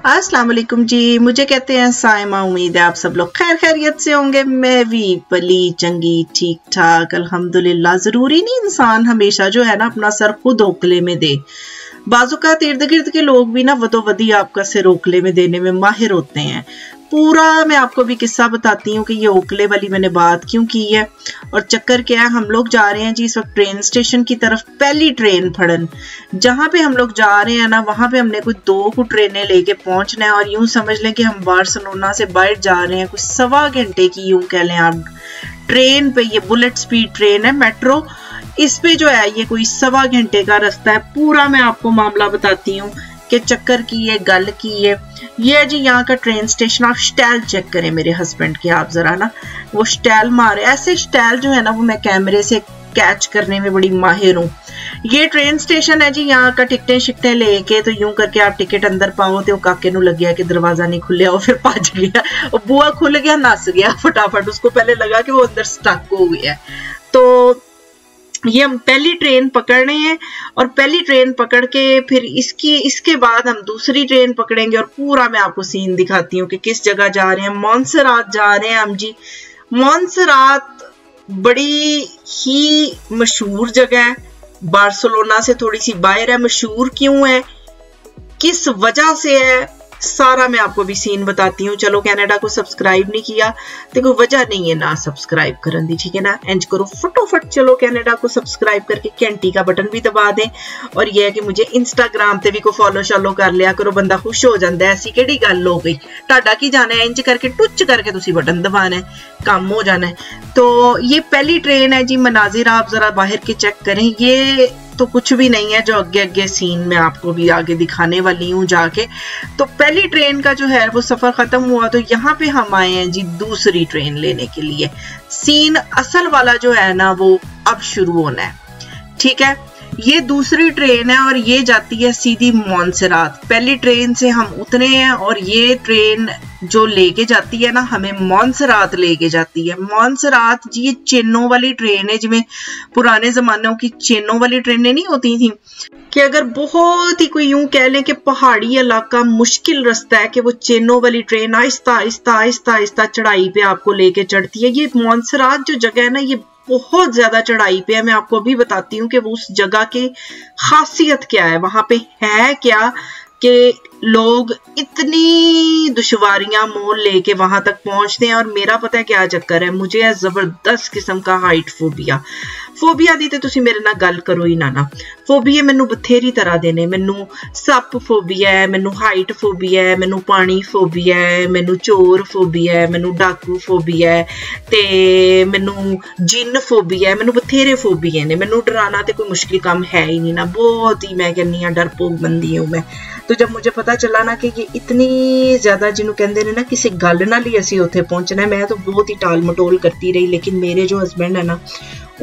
अस्सलाम वालेकुम जी। मुझे कहते हैं साइमा। उम्मीद है आप सब लोग खैर खैरियत से होंगे। मैं भी भली चंगी ठीक ठाक अल्हम्दुलिल्लाह। जरूरी नहीं इंसान हमेशा जो है ना अपना सर खुद ओखले में दे। बाजुकात इर्द गिर्द के लोग भी ना वदोवदी आपका सिर ओखले में देने में माहिर होते हैं। पूरा मैं आपको भी किस्सा बताती हूँ कि ये ओखले वाली मैंने बात क्यों की है और चक्कर क्या है। हम लोग जा रहे हैं जी इस वक्त ट्रेन स्टेशन की तरफ। पहली ट्रेन फड़न जहाँ पे हम लोग जा रहे हैं ना वहां पे हमने कुछ 2 ट्रेनें लेके पहुंचना है और यूं समझ लें कि हम बार्सिलोना से बाहर जा रहे हैं। कुछ 1.25 घंटे की यूं कह लें आप ट्रेन पे। ये बुलेट स्पीड ट्रेन है मेट्रो। इस पे जो है ये कोई 1.25 घंटे का रास्ता है। पूरा मैं आपको मामला बताती हूँ कि चक्कर की है गल की है। ये जी यहाँ का ट्रेन स्टेशन। आप स्टाइल चेक करें मेरे हस्बैंड के, आप जरा ना वो स्टाइल मारे। ऐसे स्टाइल जो है ना वो मैं कैमरे से कैच करने में बड़ी माहिर हूँ। ये ट्रेन स्टेशन है जी यहाँ का। टिकटें शिकटें लेके तो यूं करके आप टिकट अंदर पाओ तो काके नू लग गया कि दरवाजा नहीं खुलिया। वो फिर भज गया, वो बुआ खुल गया, नस गया फटाफट। उसको पहले लगा कि वो अंदर स्टक हो गया। तो ये हम पहली ट्रेन पकड़ रहे हैं और पहली ट्रेन पकड़ के फिर इसके बाद हम दूसरी ट्रेन पकड़ेंगे और पूरा मैं आपको सीन दिखाती हूँ कि किस जगह जा रहे हैं। मोंसरात जा रहे हैं हम जी। मोंसरात बड़ी ही मशहूर जगह है, बार्सिलोना से थोड़ी सी बाहर है। मशहूर क्यों है, किस वजह से है, सारा मैं आपको भी सीन बताती हूँ। चलो कनाडा को सब्सक्राइब नहीं किया तो कोई वजह नहीं है ना सब्सक्राइब करन दी, ठीक है ना। एंज करो फटोफट, चलो कनाडा को सब्सक्राइब करके घंटी का बटन भी दबा दें। और यह है कि मुझे इंस्टाग्राम ते भी को फॉलो शालो कर लिया करो, बंदा खुश हो जाता है। ऐसी केड़ी गल हो गई, टाडा की जाना है इंज करके टुच करके तुसी बटन दबाना है, काम हो जाना है। तो ये पहली ट्रेन है जी। मनाजिर आप जरा बाहर के चेक करें। ये तो कुछ भी नहीं है जो आगे आगे सीन में आपको भी आगे दिखाने वाली हूँ जाके। तो पहली ट्रेन का जो है वो सफर खत्म हुआ तो यहाँ पे हम आए हैं जी दूसरी ट्रेन लेने के लिए। सीन असल वाला जो है ना वो अब शुरू होना है, ठीक है। ये दूसरी ट्रेन है और ये जाती है सीधी मोंसरात। पहली ट्रेन से हम उतरे हैं और ये ट्रेन जो लेके जाती है ना हमें मोंसरात लेके जाती है। मोंसरात जी ये चेनों वाली ट्रेन है, जिसमें पुराने जमानों की चेनों वाली ट्रेनें नहीं होती थी कि अगर बहुत ही कोई यूं कह लें कि पहाड़ी इलाका मुश्किल रास्ता है कि वो चेनों वाली ट्रेन आहिस्ता आहिस्ता आहिस्ता आहिस्ता चढ़ाई पे आपको लेके चढ़ती है। ये मोंसरात जो जगह है ना ये बहुत ज्यादा चढ़ाई पे है। मैं आपको अभी बताती हूँ कि वो उस जगह की खासियत क्या है, वहां पे है क्या कि लोग इतनी दुश्वारियां मोल लेके वहां तक पहुंचते हैं। और मेरा पता है क्या चक्कर है, मुझे है जबरदस्त किस्म का हाइट फोबिया दी ते तुसी मेरे ना गल करो ही ना। फोबिया मैनू बथेरी तरह देने। मैनू सप फोबिया है, मैनू हाइट फोबिया है, मैनू पानी फोबिया है, मैनू चोर फोबिया है, मैनू डाकू फोबिया है, ते मैनू जिन फोबिया है। मैनू बथेरे फोबिया ने। मैनू डराना ते कोई मुश्किल काम है ही नहीं ना। बहुत ही मैं कहनी हाँ डरपोक बंदी हूँ मैं। तो जब मुझे पता चला ना कि ये इतनी ज्यादा जिन्हों कहते हैं ना किसी गल नाल ही असीं उत्थे पहुंचना है, मैं तो बहुत ही टाल मटोल करती रही। लेकिन मेरे जो हस्बैंड है ना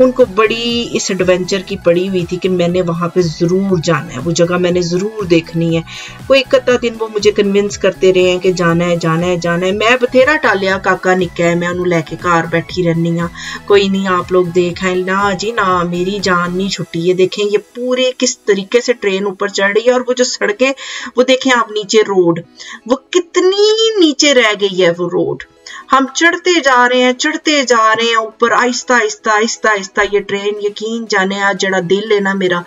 उनको बड़ी इस एडवेंचर की पड़ी हुई थी कि मैंने वहां पे जरूर जाना है, वो जगह मैंने जरूर देखनी है। वो एक अद्धा दिन वो मुझे कन्विंस करते रहे हैं कि जाना है जाना है जाना है। मैं बथेरा टालिया, काका निक्का है, मैं उन्होंने लैके घर बैठी रहनी हाँ, कोई नहीं आप लोग देख आए ना जी ना, मेरी जान नहीं छुट्टी है। देखें ये पूरे किस तरीके से ट्रेन ऊपर चढ़ रही है और वो जो सड़कें वो देखें आप नीचे रोड वो कितनी नीचे रह गई है वो रोड। हम चढ़ते जा रहे हैं ऊपर आहिस्ता आहिस्ता आहिस्ता आहिस्ता। ये ट्रेन यकीन जाने आज जड़ा दिल है ना मेरा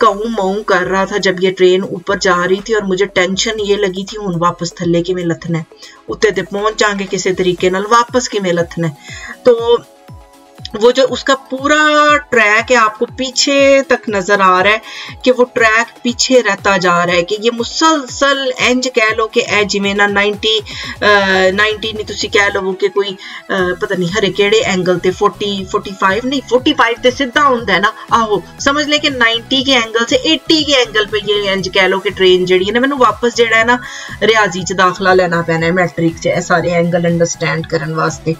काऊ माऊ कर रहा था जब ये ट्रेन ऊपर जा रही थी। और मुझे टेंशन ये लगी थी हुन वापस थल्ले किवें लथना है, उत्ते ते पहुंच जाएंगे किसी तरीके नाल, वापस किवें लथना है। तो वो जो उसका पूरा ट्रैक है आपको पीछे तक नजर आ रहा है कि वो ट्रैक पीछे रहता जा रहा है कि ये मुसलसल इंज कह लो कि ए जिवें ना 90 नहीं तुसी कह लो कि कोई पता नहीं हरे केड़े एंगल ते 45 नहीं 45 ते सीधा हुंदा है ना, आहो समझ ले कि 90 के एंगल से 80 के एंगल पे ये इंज कह लो कि ट्रेन जड़ी है ना मैनू वापस जेड़ा है ना रियाजी च दाखला लेना पैना है, मैट्रिक च सारे एंगल अंडरस्टैंड करने वास्ते।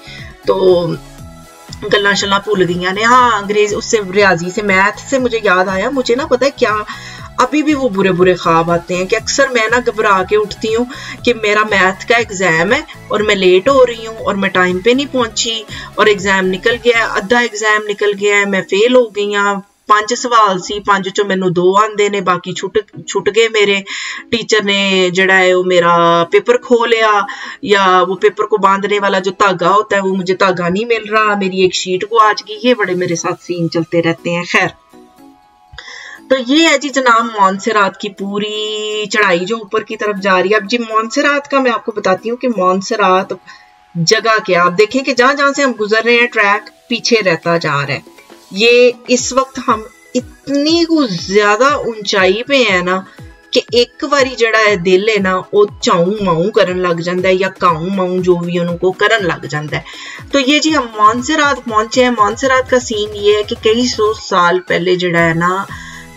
तो गल्लां शल्लां भूल गई ने। हाँ अंग्रेज उससे रियाजी से मैथ से मुझे याद आया, मुझे ना पता है क्या अभी भी वो बुरे बुरे ख्वाब आते हैं कि अक्सर मैं ना घबरा के उठती हूँ कि मेरा मैथ का एग्जाम है और मैं लेट हो रही हूँ और मैं टाइम पे नहीं पहुंची और एग्जाम निकल गया, आधा एग्जाम निकल गया है, मैं फेल हो गई हूँ, 5 सवाल सी, 5 चों मैनू 2 आंदे ने, बाकी छुट गए मेरे। टीचर ने जड़ा है वो मेरा पेपर खो लिया, या वो पेपर को बांधने वाला जो धागा होता है वो मुझे धागा नहीं मिल रहा, मेरी एक शीट को आज की। ये बड़े मेरे साथ सीन चलते रहते हैं। खैर, तो ये है जी जनाब मोंसेरात की पूरी चढ़ाई जो ऊपर की तरफ जा रही है। अब जी मोंसेरात का मैं आपको बताती हूँ कि मोंसेरात जगह क्या, आप देखें कि जहां जहां से हम गुजर रहे हैं ट्रैक पीछे रहता जा रहा है। ये इस वक्त हम इतनी ज्यादा ऊंचाई पे है ना कि एक बारी जड़ा है दिल है ना वो चाऊ माऊ करन लग जाता है, या काऊ माऊ जो भी उनको करन लग जाता है। तो ये जी हम मोंसेरात पहुंचे हैं। मोंसेरात का सीन ये है कि कई 100 साल पहले जड़ा है ना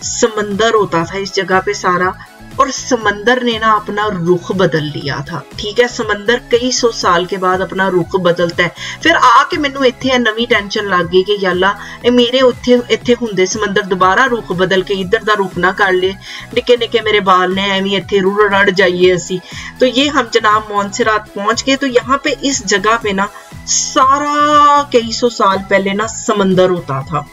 समंदर होता था इस जगह पे सारा, और समंदर ने ना अपना रुख बदल लिया था। ठीक है, समंदर कई 100 साल के बाद अपना रुख बदलता है। फिर आके मैनू इत्थे नवी टेंशन लग गई कि याला मेरे इत्थे हुंदे समंदर दोबारा रुख बदल के इधर दा रुख ना कर ले, निके निके मेरे बाल ने एवं इत्थे रुड़ रड़ जाइए असी। तो ये हम जनाब मोंसेरात पहुंच गए। तो यहाँ पे इस जगह पे ना सारा कई 100 साल पहले ना समंदर होता था।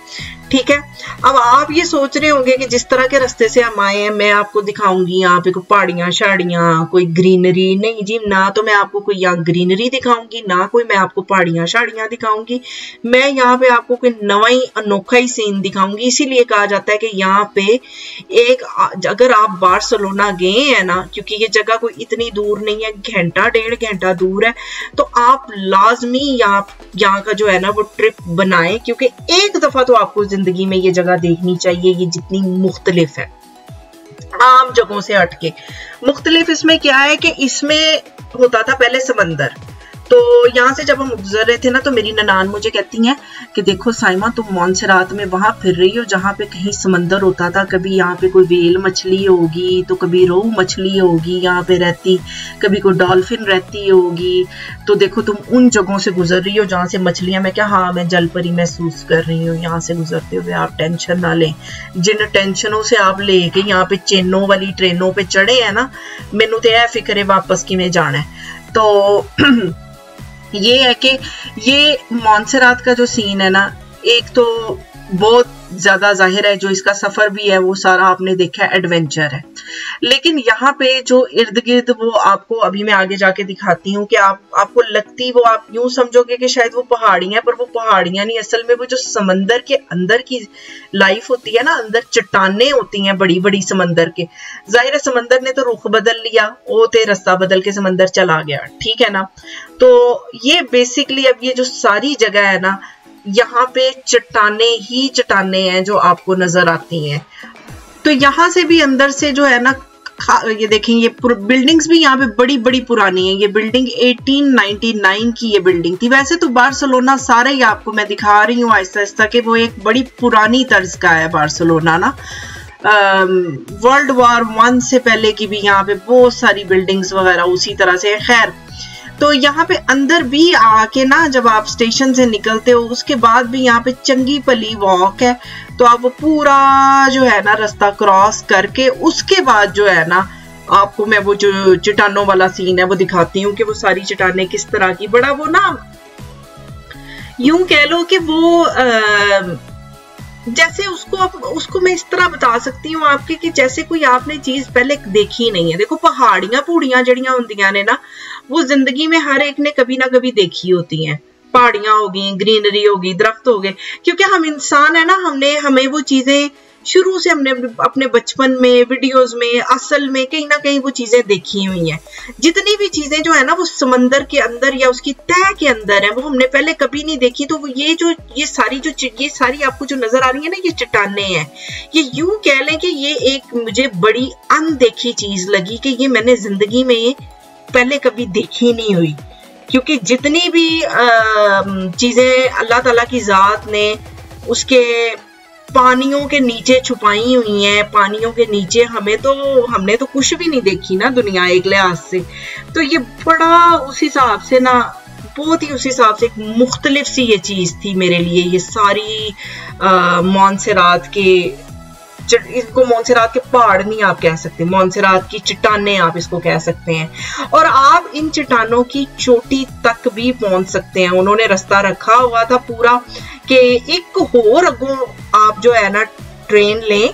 ठीक है, अब आप ये सोच रहे होंगे कि जिस तरह के रास्ते से हम आए हैं मैं आपको दिखाऊंगी यहाँ पे कोई पहाड़ियां शाड़ियां, कोई ग्रीनरी। नहीं जी, ना तो मैं आपको कोई यहाँ ग्रीनरी दिखाऊंगी, ना कोई मैं आपको पहाड़ियां शाड़ियां दिखाऊंगी। मैं यहाँ पे आपको कोई नवा ही अनोखा ही सीन दिखाऊंगी। इसीलिए कहा जाता है कि यहाँ पे एक, अगर आप बार्सिलोना गए हैं ना, क्योंकि ये जगह कोई इतनी दूर नहीं है, घंटा 1.5 घंटा दूर है, तो आप लाजमी यहाँ का जो है ना वो ट्रिप बनाएं, क्योंकि एक दफा तो आपको जिंदगी में ये जगह देखनी चाहिए। ये जितनी मुख्तलिफ है आम जगहों से हटके, मुख्तलिफ इसमें क्या है कि इसमें होता था पहले समंदर। तो यहाँ से जब हम गुजर रहे थे ना, तो मेरी ननान मुझे कहती हैं कि देखो साइमा, तुम मोंसेरात में वहां फिर रही हो जहाँ पे कहीं समंदर होता था। कभी यहाँ पे कोई वेल मछली होगी, तो कभी रोहू मछली होगी यहाँ पे रहती, कभी कोई डॉल्फिन रहती होगी। तो देखो तुम उन जगहों से गुजर रही हो जहाँ से मछलियां। मैं क्या, हाँ मैं जलपरी महसूस कर रही हूँ यहाँ से गुजरते हुए। आप टेंशन ना लें, जिन टेंशनों से आप लेके यहाँ पे चेनों वाली ट्रेनों पे चढ़े हैं ना, मैनू तो यह फिक्र है वापस किमें जाना है। तो ये है कि ये मोंसेरात का जो सीन है ना, एक तो बहुत ज्यादा जाहिर है, जो इसका सफर भी है वो सारा आपने देखा है एडवेंचर है। लेकिन यहाँ पे जो इर्द गिर्द वो आपको अभी मैं आगे जाके दिखाती हूँ कि आपको लगती, वो आप यूं समझोगे कि शायद वो पहाड़ियां, पर वो पहाड़ियां नहीं, असल में वो जो समंदर के अंदर की लाइफ होती है ना, अंदर चट्टाने होती हैं बड़ी बड़ी समंदर के। जाहिर है समंदर ने तो रुख बदल लिया, वो ते रास्ता बदल के समंदर चला गया। ठीक है ना, तो ये बेसिकली अब ये जो सारी जगह है ना, यहाँ पे चट्टाने ही चट्टाने हैं जो आपको नजर आती हैं। तो यहाँ से भी अंदर से जो है ना, ये देखें, ये बिल्डिंग्स भी यहाँ पे बड़ी बड़ी पुरानी है। ये बिल्डिंग 1899 की ये बिल्डिंग थी। वैसे तो बार्सिलोना सारे ही आपको मैं दिखा रही हूँ आहिस्ता आहिस्ता कि वो एक बड़ी पुरानी तर्ज का है बार्सिलोना ना। वर्ल्ड वॉर 1 से पहले की भी यहाँ पे बहुत सारी बिल्डिंग्स वगैरह उसी तरह से है। खैर, तो यहाँ पे अंदर भी आके ना, जब आप स्टेशन से निकलते हो उसके बाद भी यहाँ पे चंगी भली वॉक है। तो आप वो पूरा जो है ना रास्ता क्रॉस करके उसके बाद जो है ना, आपको मैं वो जो चट्टानों वाला सीन है वो दिखाती हूँ कि वो सारी चट्टानें किस तरह की, बड़ा वो ना यूं कह लो कि वो जैसे उसको मैं इस तरह बता सकती हूँ आपके कि जैसे कोई आपने चीज पहले देखी नहीं है। देखो पहाड़ियां पूड़ियां जड़ियां होंदियां ने ना, वो जिंदगी में हर एक ने कभी ना कभी देखी होती हैं। पहाड़ियां होगी, ग्रीनरी होगी, दरख्त हो गए, क्योंकि हम इंसान है ना, हमें वो चीजें शुरू से हमने अपने बचपन में वीडियोस में असल में कहीं ना कहीं वो चीजें देखी हुई हैं। जितनी भी चीजें जो है ना वो समंदर के अंदर या उसकी तह के अंदर है, वो हमने पहले कभी नहीं देखी। तो ये सारी आपको जो नजर आ रही है ना, ये चट्टानें हैं। ये यूं कह लें कि ये एक मुझे बड़ी अनदेखी चीज लगी कि ये मैंने जिंदगी में पहले कभी देखी नहीं हुई। क्योंकि जितनी भी चीजें अल्लाह ताला की जात ने उसके पानियों के नीचे छुपाई हुई हैं, पानियों के नीचे हमने तो कुछ भी नहीं देखी ना दुनिया एक लिहाज से। तो ये बड़ा उस हिसाब से ना, बहुत ही उस हिसाब से एक मुख्तलिफ सी ये चीज थी मेरे लिए। ये सारी मोंसेरात के, इसको मोंसेरात के पहाड़ नहीं आप कह सकते, मोंसेरात की चट्टानें आप इसको कह सकते हैं। और आप इन चट्टानों की चोटी तक भी पहुंच सकते हैं। उन्होंने रास्ता रखा हुआ था पूरा कि एक और अगों आप जो है ना ट्रेन लें,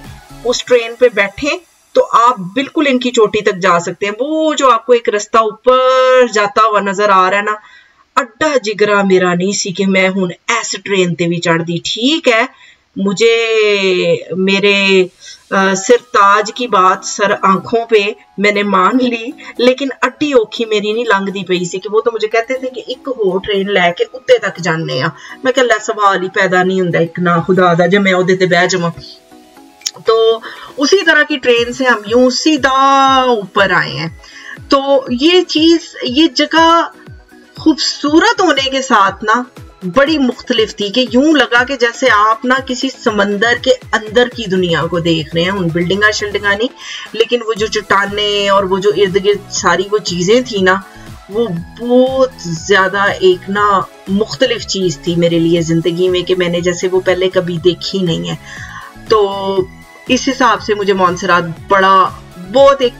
उस ट्रेन पे बैठें तो आप बिल्कुल इनकी चोटी तक जा सकते हैं। वो जो आपको एक रास्ता ऊपर जाता हुआ नजर आ रहा है ना, अड्डा जिगरा मेरा नहीं सी कि मैं हुण इस ट्रेन ते भी चढ़ दी। ठीक है, मुझे मेरे सिरताज की बात सर आंखों पे मैंने मान ली, लेकिन अड्डी औखी मेरी नहीं लंघदी पई सी कि वो तो मुझे कहते थे कि एक होर ट्रेन लैके उत्ते तक जाने आ। मैं कह सवाल ही पैदा नहीं हुंदा एक ना खुदा दा जे मैं ओहदे ते बह जावां। तो उसी तरह की ट्रेन से हम यूं सीधा ऊपर आए हैं। तो ये चीज, ये जगह खूबसूरत होने के साथ ना बड़ी मुख्तलिफ थी कि यूं लगा कि जैसे आप ना किसी समंदर के अंदर की दुनिया को देख रहे हैं। उन बिल्डिंगा शिल्डिंगा नहीं, लेकिन वो जो चट्टाने और वो जो इर्द गिर्द सारी वो चीजें थी ना, वो बहुत ज्यादा एक ना मुख्तलिफ चीज थी मेरे लिए जिंदगी में कि मैंने जैसे वो पहले कभी देखी नहीं है। तो इस हिसाब से मुझे मोन्सेरात बड़ा बहुत एक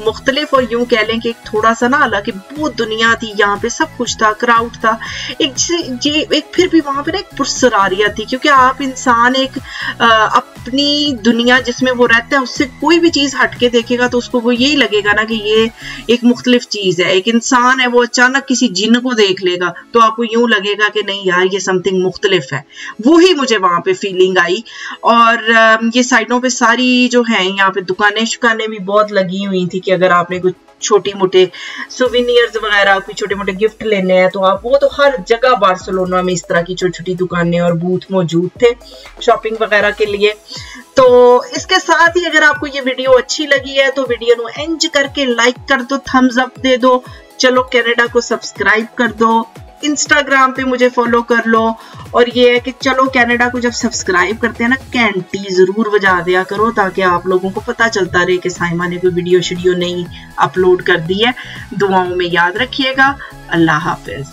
मुख्तलिफ और यूं कह लें कि एक थोड़ा सा ना, हालांकि बहुत दुनिया थी यहाँ पे, सब कुछ था, क्राउड था, एक फिर भी वहां पे ना एक पुरसरारियत थी, क्योंकि आप इंसान एक अपनी दुनिया जिसमें वो रहता है उससे कोई भी चीज हटके देखेगा तो उसको वो यही लगेगा ना कि ये एक मुख्तलिफ चीज है। एक इंसान है, वो अचानक किसी जिन्न को देख लेगा तो आपको यूं लगेगा कि नहीं यार ये समथिंग मुख्तलिफ है। वो ही मुझे वहां पे फीलिंग आई। और ये साइडों पे सारी जो है यहाँ पे दुकानें शुकानें भी बहुत लगी हुई थी कि अगर आपने कुछ छोटी मोटे सुवेनियर्स वगैरह, कोई छोटे मोटे गिफ्ट लेने हैं तो आप, वो तो हर जगह बार्सिलोना में इस तरह की छोटी छोटी दुकानें और बूथ मौजूद थे शॉपिंग वगैरह के लिए। तो इसके साथ ही अगर आपको ये वीडियो अच्छी लगी है तो वीडियो को एंज करके लाइक कर दो, थम्स अप दे दो, चलो कनाडा को सब्सक्राइब कर दो, इंस्टाग्राम पे मुझे फॉलो कर लो। और ये है कि चलो कनाडा को जब सब्सक्राइब करते हैं ना, घंटी जरूर बजा दिया करो ताकि आप लोगों को पता चलता रहे कि साइमा ने कोई वीडियो नई अपलोड कर दी है। दुआओं में याद रखिएगा। अल्लाह हाफिज।